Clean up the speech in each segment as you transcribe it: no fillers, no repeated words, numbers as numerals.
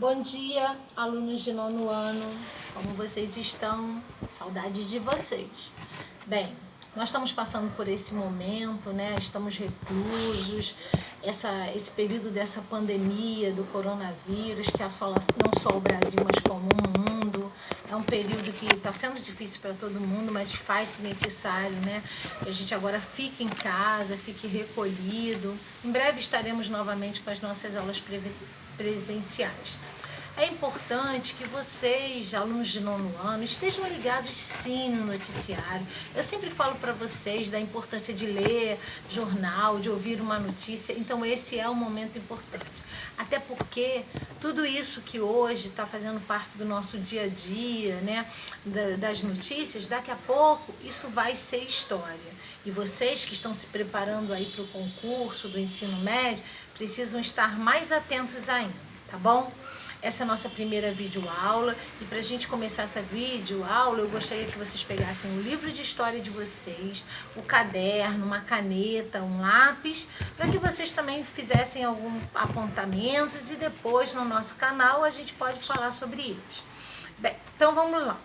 Bom dia, alunos de nono ano, como vocês estão? Saudade de vocês. Bem, nós estamos passando por esse momento, né? Estamos reclusos, esse período dessa pandemia do coronavírus que assola não só o Brasil, mas como o mundo. É um período que está sendo difícil para todo mundo, mas faz-se necessário, né? Que a gente agora fique em casa, fique recolhido. Em breve estaremos novamente com as nossas aulas presenciais. É importante que vocês, alunos de nono ano, estejam ligados sim no noticiário. Eu sempre falo para vocês da importância de ler jornal, de ouvir uma notícia, então esse é um momento importante. Até porque tudo isso que hoje está fazendo parte do nosso dia a dia, né, das notícias, daqui a pouco isso vai ser história. E vocês que estão se preparando aí para o concurso do ensino médio, precisam estar mais atentos ainda, tá bom? Essa é a nossa primeira videoaula e para a gente começar essa videoaula eu gostaria que vocês pegassem o livro de história de vocês, o caderno, uma caneta, um lápis, para que vocês também fizessem alguns apontamentos e depois no nosso canal a gente pode falar sobre eles. Bem, então vamos lá.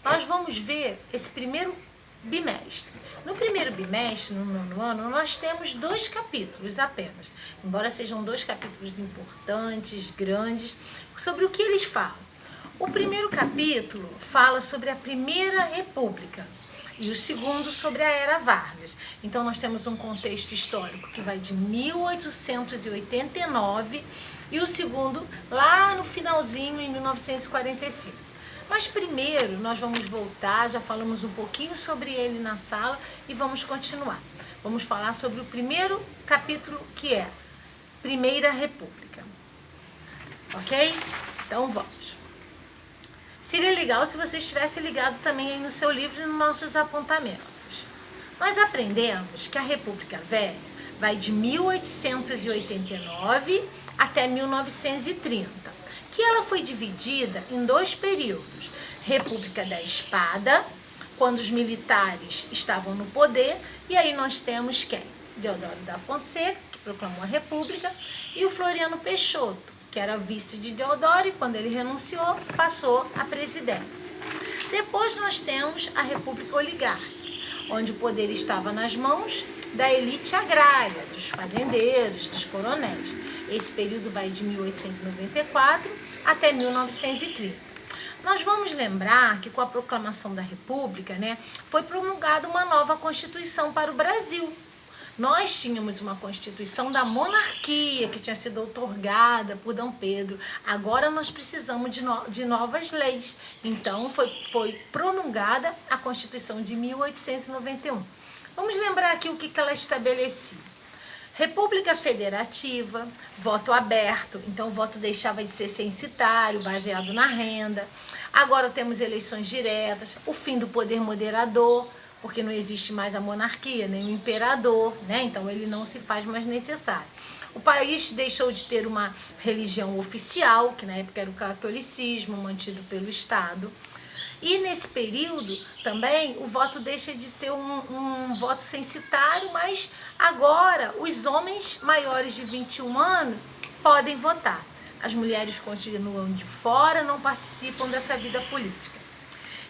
Nós vamos ver esse primeiro bimestre. No primeiro bimestre, no nono ano, nós temos 2 capítulos apenas, embora sejam 2 capítulos importantes, grandes, sobre o que eles falam. O primeiro capítulo fala sobre a Primeira República e o segundo sobre a Era Vargas. Então nós temos um contexto histórico que vai de 1889 e o segundo lá no finalzinho, em 1945. Mas primeiro nós vamos voltar, já falamos um pouquinho sobre ele na sala e vamos continuar. Vamos falar sobre o primeiro capítulo, que é Primeira República. Ok? Então vamos. Seria legal se você estivesse ligado também aí no seu livro e nos nossos apontamentos. Nós aprendemos que a República Velha vai de 1889 até 1930. Que ela foi dividida em 2 períodos. República da Espada, quando os militares estavam no poder, e aí nós temos quem? Deodoro da Fonseca, que proclamou a República, e o Floriano Peixoto, que era vice de Deodoro, e quando ele renunciou, passou à presidência. Depois nós temos a República Oligárquica, onde o poder estava nas mãos da elite agrária, dos fazendeiros, dos coronéis. Esse período vai de 1894 até 1930. Nós vamos lembrar que com a proclamação da República, né, foi promulgada uma nova Constituição para o Brasil. Nós tínhamos uma Constituição da monarquia que tinha sido outorgada por Dom Pedro. Agora nós precisamos de novas leis. Então foi promulgada a Constituição de 1891. Vamos lembrar aqui o que ela estabelecia. República Federativa, voto aberto, então o voto deixava de ser censitário, baseado na renda. Agora temos eleições diretas, o fim do poder moderador, porque não existe mais a monarquia, nem o imperador, né? Então ele não se faz mais necessário. O país deixou de ter uma religião oficial, que na época era o catolicismo, mantido pelo Estado. E nesse período também o voto deixa de ser um voto censitário, mas agora os homens maiores de 21 anos podem votar. As mulheres continuam de fora, não participam dessa vida política.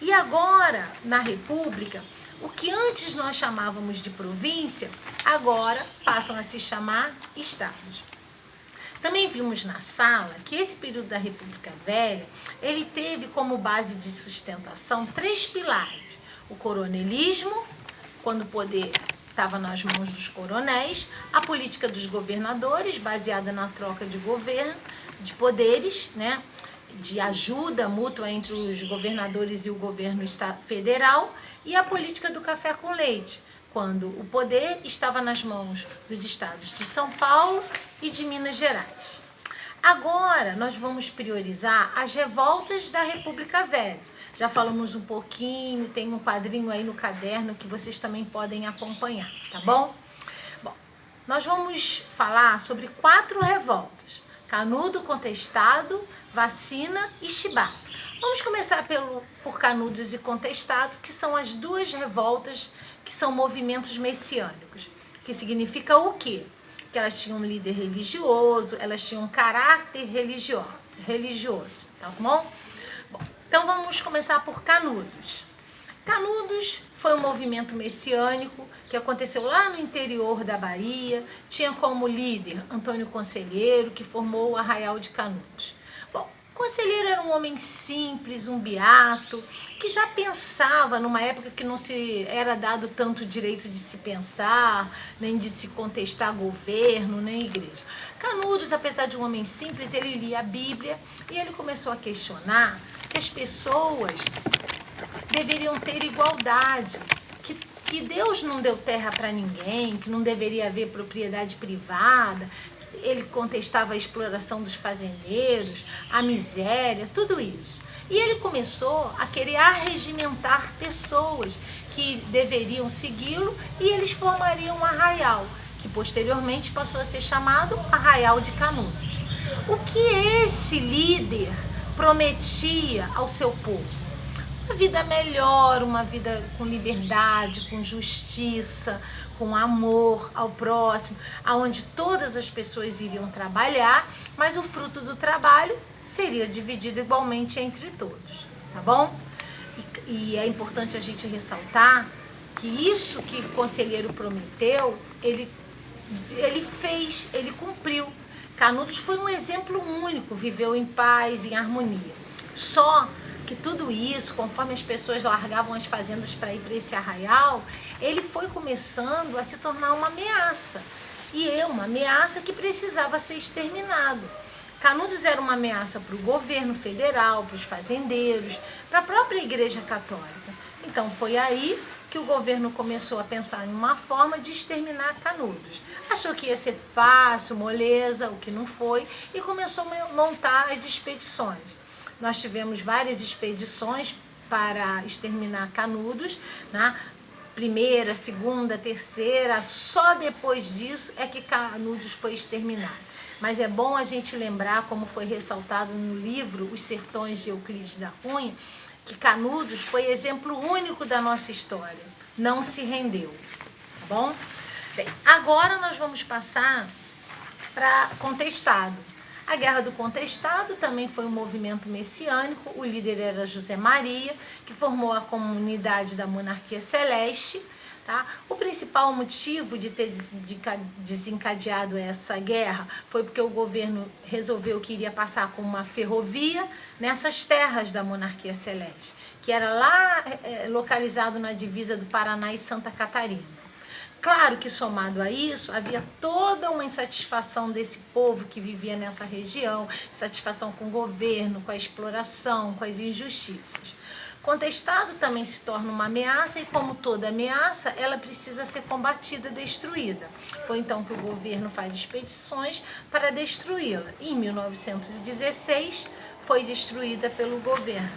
E agora, na República, o que antes nós chamávamos de província, agora passam a se chamar estados. Também vimos na sala que esse período da República Velha, ele teve como base de sustentação 3 pilares. O coronelismo, quando o poder estava nas mãos dos coronéis, a política dos governadores, baseada na troca de governo, de poderes, né, de ajuda mútua entre os governadores e o governo federal, e a política do café com leite, quando o poder estava nas mãos dos estados de São Paulo e de Minas Gerais. Agora nós vamos priorizar as revoltas da República Velha. Já falamos um pouquinho, tem um quadrinho aí no caderno que vocês também podem acompanhar, tá bom? Bom, nós vamos falar sobre 4 revoltas: Canudo, Contestado, Vacina e Chibata. Vamos começar por Canudos e Contestado, que são as 2 revoltas que são movimentos messiânicos. Que significa o quê? porque elas tinham um líder religioso, elas tinham um caráter religioso, tá bom? Bom, então vamos começar por Canudos. Canudos foi um movimento messiânico que aconteceu lá no interior da Bahia, tinha como líder Antônio Conselheiro, que formou o Arraial de Canudos. Bom, Conselheiro era um homem simples, um beato, que já pensava numa época que não se era dado tanto direito de se pensar, nem de se contestar governo, nem igreja. Canudos, apesar de um homem simples, ele lia a Bíblia e ele começou a questionar que as pessoas deveriam ter igualdade, que Deus não deu terra para ninguém, que não deveria haver propriedade privada. Ele contestava a exploração dos fazendeiros, a miséria, tudo isso. E ele começou a querer arregimentar pessoas que deveriam segui-lo e eles formariam um arraial, que posteriormente passou a ser chamado Arraial de Canudos. O que esse líder prometia ao seu povo? Uma vida melhor, uma vida com liberdade, com justiça, com amor ao próximo, onde todas as pessoas iriam trabalhar, mas o fruto do trabalho seria dividido igualmente entre todos, tá bom? E é importante a gente ressaltar que isso que o conselheiro prometeu, ele fez, ele cumpriu. Canudos foi um exemplo único, viveu em paz, em harmonia. Só que tudo isso, conforme as pessoas largavam as fazendas para ir para esse arraial, ele foi começando a se tornar uma ameaça. E uma ameaça que precisava ser exterminado. Canudos era uma ameaça para o governo federal, para os fazendeiros, para a própria Igreja Católica. Então foi aí que o governo começou a pensar em uma forma de exterminar Canudos. Achou que ia ser fácil, moleza, o que não foi, e começou a montar as expedições. Nós tivemos várias expedições para exterminar Canudos, né? Primeira, segunda, terceira, só depois disso é que Canudos foi exterminado. Mas é bom a gente lembrar, como foi ressaltado no livro Os Sertões de Euclides da Cunha, que Canudos foi exemplo único da nossa história. Não se rendeu, tá bom? Bem, agora nós vamos passar para Contestado. A Guerra do Contestado também foi um movimento messiânico. O líder era José Maria, que formou a comunidade da Monarquia Celeste. Tá? O principal motivo de ter desencadeado essa guerra foi porque o governo resolveu que iria passar com uma ferrovia nessas terras da Monarquia Celeste, que era lá localizado na divisa do Paraná e Santa Catarina. Claro que somado a isso, havia toda uma insatisfação desse povo que vivia nessa região, insatisfação com o governo, com a exploração, com as injustiças. Contestado também se torna uma ameaça e, como toda ameaça, ela precisa ser combatida, destruída. Foi então que o governo faz expedições para destruí-la. Em 1916, foi destruída pelo governo.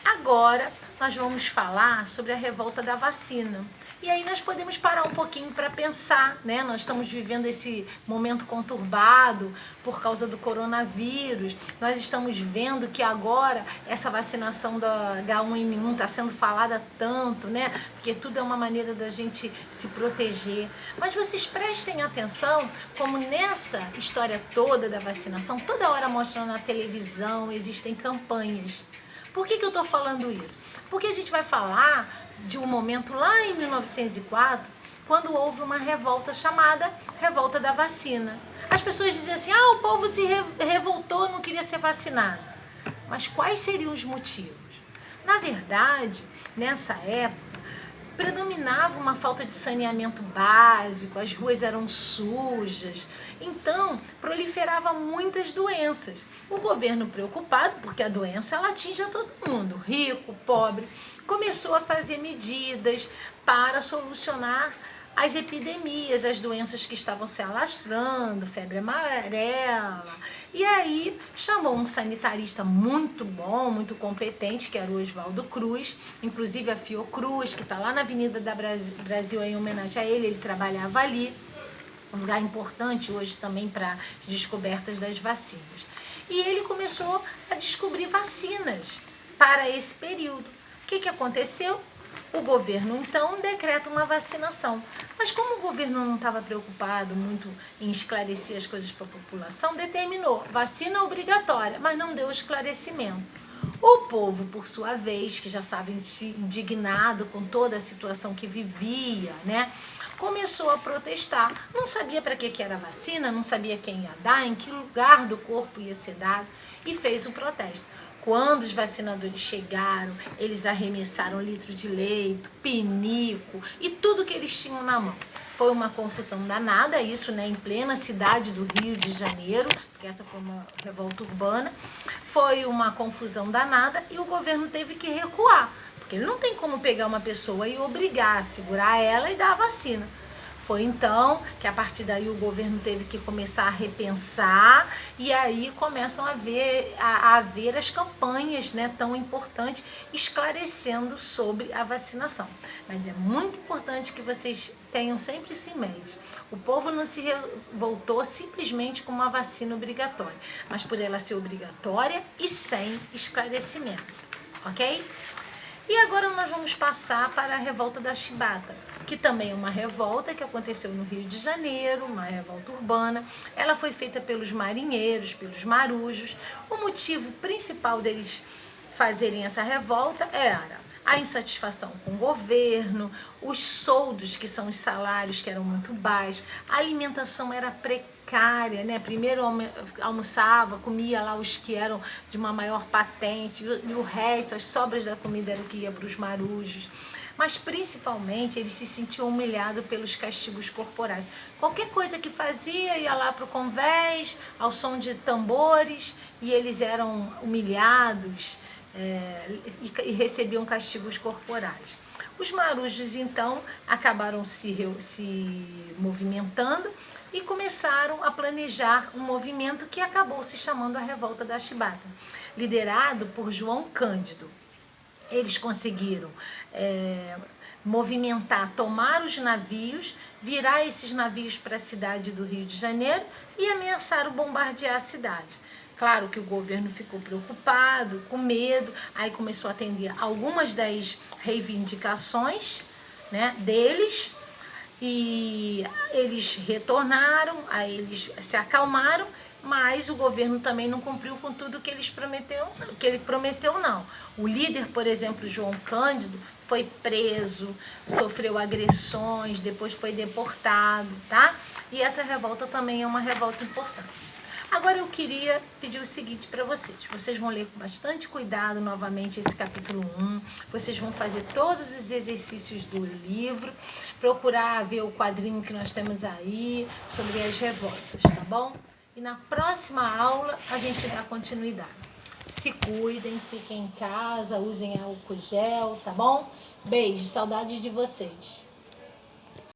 Agora, nós vamos falar sobre a revolta da vacina. E aí nós podemos parar um pouquinho para pensar, né? Nós estamos vivendo esse momento conturbado por causa do coronavírus. Nós estamos vendo que agora essa vacinação da H1N1 está sendo falada tanto, né? Porque tudo é uma maneira da gente se proteger. Mas vocês prestem atenção como nessa história toda da vacinação, toda hora mostram na televisão, existem campanhas. Por que eu estou falando isso? Porque a gente vai falar de um momento lá em 1904, quando houve uma revolta chamada Revolta da Vacina. As pessoas diziam assim, o povo se revoltou, não queria ser vacinado. Mas quais seriam os motivos? Na verdade, nessa época, predominava uma falta de saneamento básico, as ruas eram sujas, então proliferava muitas doenças. O governo, preocupado, porque a doença ela atinge a todo mundo, rico, pobre, começou a fazer medidas para solucionar as epidemias, as doenças que estavam se alastrando, febre amarela. E aí chamou um sanitarista muito bom, muito competente, que era o Oswaldo Cruz, inclusive a Fiocruz, que está lá na Avenida da Brasil em homenagem a ele, ele trabalhava ali, um lugar importante hoje também para descobertas das vacinas. E ele começou a descobrir vacinas para esse período. O que aconteceu? O governo, então, decreta uma vacinação. Mas como o governo não estava preocupado muito em esclarecer as coisas para a população, determinou vacina obrigatória, mas não deu esclarecimento. O povo, por sua vez, que já estava indignado com toda a situação que vivia, né, começou a protestar. Não sabia para que era a vacina, não sabia quem ia dar, em que lugar do corpo ia ser dado, e fez o protesto. Quando os vacinadores chegaram, eles arremessaram litro de leite, pinico e tudo que eles tinham na mão. Foi uma confusão danada, isso, né, em plena cidade do Rio de Janeiro, porque essa foi uma revolta urbana. Foi uma confusão danada e o governo teve que recuar, porque ele não tem como pegar uma pessoa e obrigar a segurar ela e dar a vacina. Foi então que a partir daí o governo teve que começar a repensar e aí começam a haver as campanhas, né, tão importantes, esclarecendo sobre a vacinação. Mas é muito importante que vocês tenham sempre isso em mente. O povo não se revoltou simplesmente com uma vacina obrigatória, mas por ela ser obrigatória e sem esclarecimento, ok? E agora nós vamos passar para a revolta da chibata, que também é uma revolta que aconteceu no Rio de Janeiro, uma revolta urbana. Ela foi feita pelos marinheiros, pelos marujos. O motivo principal deles fazerem essa revolta era a insatisfação com o governo, os soldos, que são os salários que eram muito baixos, a alimentação era precária, né? Primeiro almoçava, comia lá os que eram de uma maior patente, e o resto, as sobras da comida era o que ia para os marujos. Mas principalmente eles se sentiam humilhados pelos castigos corporais. Qualquer coisa que fazia ia lá para o convés, ao som de tambores, e eles eram humilhados, e recebiam castigos corporais. Os marujos, então, acabaram se movimentando e começaram a planejar um movimento que acabou se chamando a Revolta da Chibata, liderado por João Cândido. Eles conseguiram movimentar, tomar os navios, virar esses navios para a cidade do Rio de Janeiro e ameaçaram bombardear a cidade. Claro que o governo ficou preocupado, com medo, aí começou a atender algumas das reivindicações, né, deles, e eles retornaram, aí eles se acalmaram, mas o governo também não cumpriu com tudo que ele prometeu não. O líder, por exemplo, João Cândido, foi preso, sofreu agressões, depois foi deportado, tá? E essa revolta também é uma revolta importante. Agora eu queria pedir o seguinte para vocês. Vocês vão ler com bastante cuidado novamente esse capítulo 1. Vocês vão fazer todos os exercícios do livro. Procurar ver o quadrinho que nós temos aí sobre as revoltas, tá bom? E na próxima aula a gente dá continuidade. Se cuidem, fiquem em casa, usem álcool gel, tá bom? Beijo, saudades de vocês.